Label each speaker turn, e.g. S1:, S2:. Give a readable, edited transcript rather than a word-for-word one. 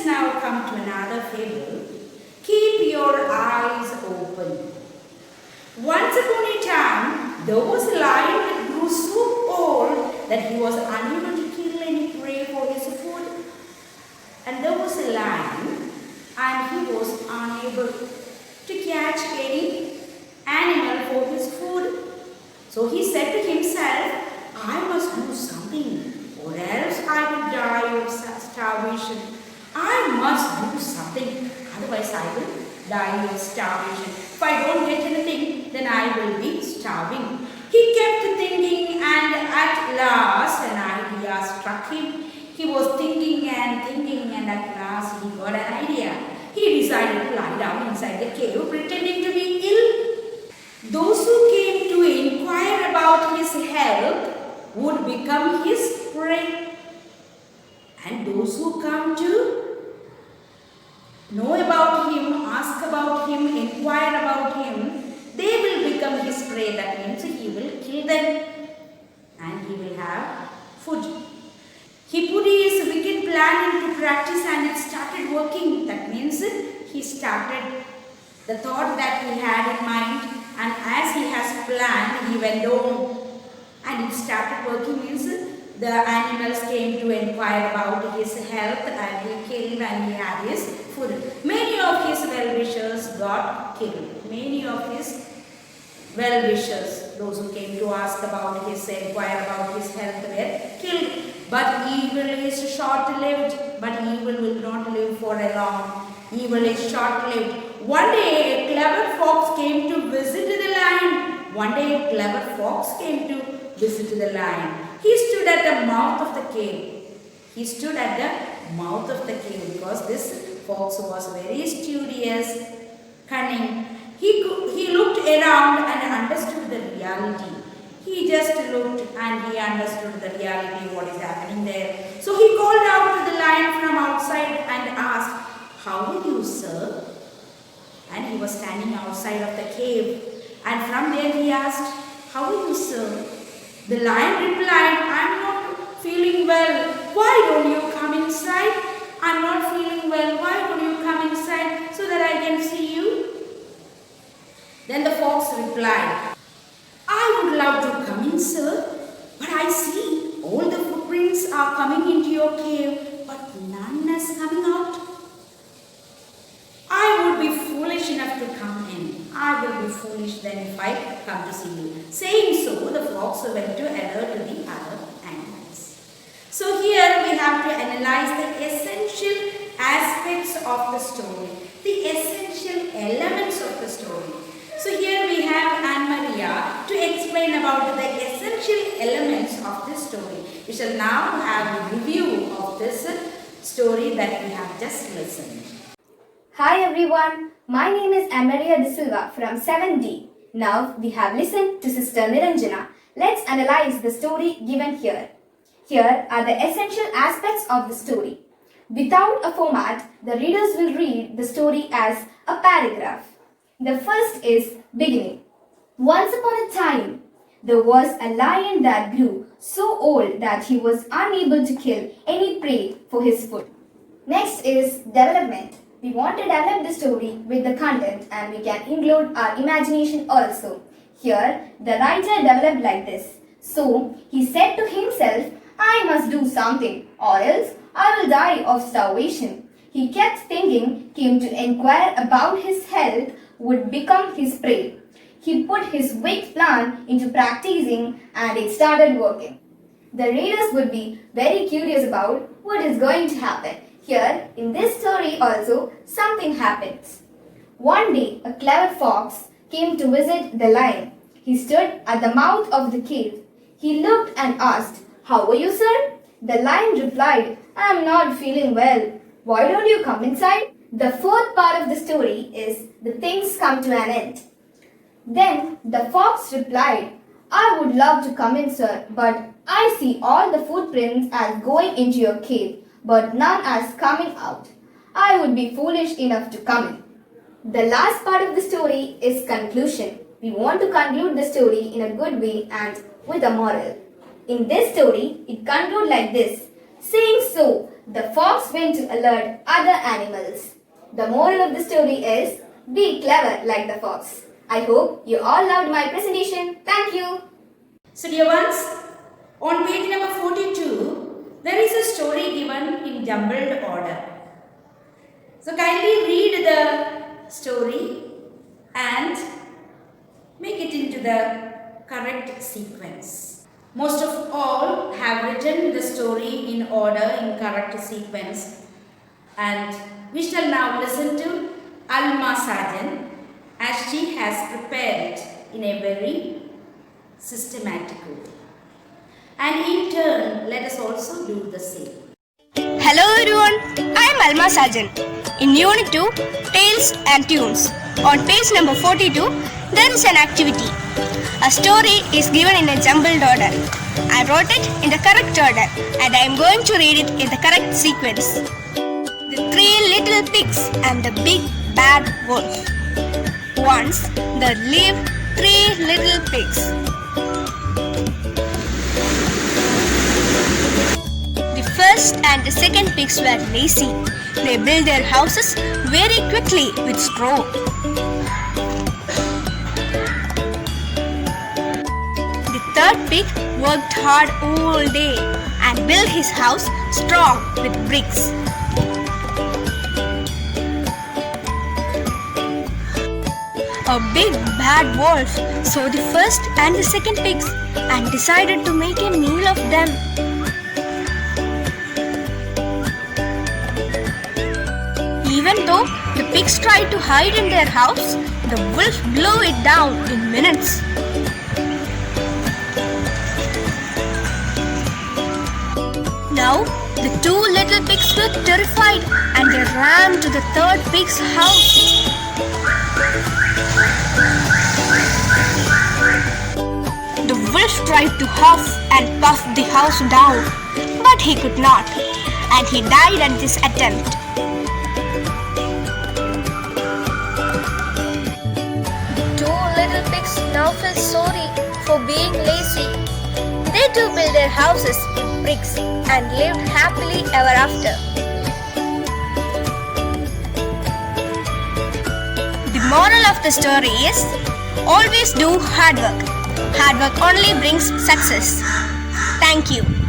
S1: Let's now come to another fable. Keep your eyes open. Once upon a time, there was a lion that grew so old that he was unable to kill any prey for his food. And there was a lion and he was unable to catch any animal for his food. So he said to himself, I must do something or else I will die of starvation. I must do something, otherwise I will die of starvation. If I don't get anything, then I will be starving. He kept thinking and at last an idea struck him. He was thinking and at last he got an idea. He decided to lie down inside the cave pretending to be ill. Those who came to inquire about his health would become his prey. And those who come to know about him, ask about him, inquire about him, they will become his prey. That means he will kill them and he will have food. He put his wicked plan into practice and it started working. That means he started the thought that he had in mind, and as he has planned, he went on and it started working. Means the animals came to inquire about his health and he killed and he had his food. Many of his well-wishers got killed. Many of his well-wishers, those who came to ask about his, inquire about his health, were killed. But evil is short-lived, but evil will not live for a long. Evil is short-lived. One day a clever fox came to visit the lion. One day a clever fox came to visit the lion. He stood at the mouth of the cave. He stood at the mouth of the cave because this fox was very studious, cunning. He looked around and understood the reality. He just looked and he understood the reality, what is happening there. So he called out to the lion from outside and asked, how are you, sir? And he was standing outside of the cave. And from there he asked, how are you, sir? The lion replied, I am not feeling well. Why don't you come inside? I am not feeling well. Why don't you come inside so that I can see you? Then the fox replied, I would love to come in, sir, but I see all the footprints are coming into your cave, but none is coming out. I would be foolish enough to come in. I will be foolish then if I come to see you. Saying so, the fox went to alert the other animals. So here we have to analyze the essential aspects of the story, the essential elements of the story. So here we have Anne-Maria to explain about the essential elements of this story. We shall now have a review of this story that we have just listened.
S2: Hi everyone, my name is Maria De Silva from 7D. Now we have listened to Sister Niranjana. Let's analyze the story given here. Here are the essential aspects of the story. Without a format, the readers will read the story as a paragraph. The first is beginning. Once upon a time, there was a lion that grew so old that he was unable to kill any prey for his food. Next is development. We want to develop the story with the content and we can include our imagination also. Here, the writer developed like this. So, he said to himself, I must do something or else I will die of starvation. He kept thinking, came to inquire about his health would become his prey. He put his wicked plan into practicing and it started working. The readers would be very curious about what is going to happen. Here, in this story also, something happens. One day, a clever fox came to visit the lion. He stood at the mouth of the cave. He looked and asked, How are you, sir? The lion replied, I am not feeling well. Why don't you come inside? The fourth part of the story is the things come to an end. Then the fox replied, I would love to come in, sir, but I see all the footprints as going into your cave, but none as coming out. I would be foolish enough to come in. The last part of the story is conclusion. We want to conclude the story in a good way and with a moral. In this story, it concludes like this. Saying so, the fox went to alert other animals. The moral of the story is, be clever like the fox. I hope you all loved my presentation. Thank you.
S1: So dear ones, on page number 42, there is a story given in jumbled order. So kindly read the story and make it into the correct sequence. Most of all have written the story in order in correct sequence, and we shall now listen to Alma Sajan as she has prepared it in a very systematic way. And in turn, let us also do the same.
S3: Hello everyone, I am Alma Sajan. In Unit 2, Tales and Tunes, on page number 42, there is an activity. A story is given in a jumbled order. I wrote it in the correct order and I am going to read it in the correct sequence. The Three Little Pigs and the Big Bad Wolf. Once there lived three little pigs. The first and the second pigs were lazy. They built their houses very quickly with straw. The third pig worked hard all day and built his house strong with bricks. A big bad wolf saw the first and the second pigs and decided to make a meal of them. Even though the pigs tried to hide in their house, the wolf blew it down in minutes. Now, the two little pigs were terrified and they ran to the third pig's house. The wolf tried to huff and puff the house down, but he could not, and he died at this attempt. The two little pigs now feel sorry for being lazy. They too built their houses with bricks and lived happily ever after. The moral of the story is, always do hard work. Hard work only brings success. Thank you.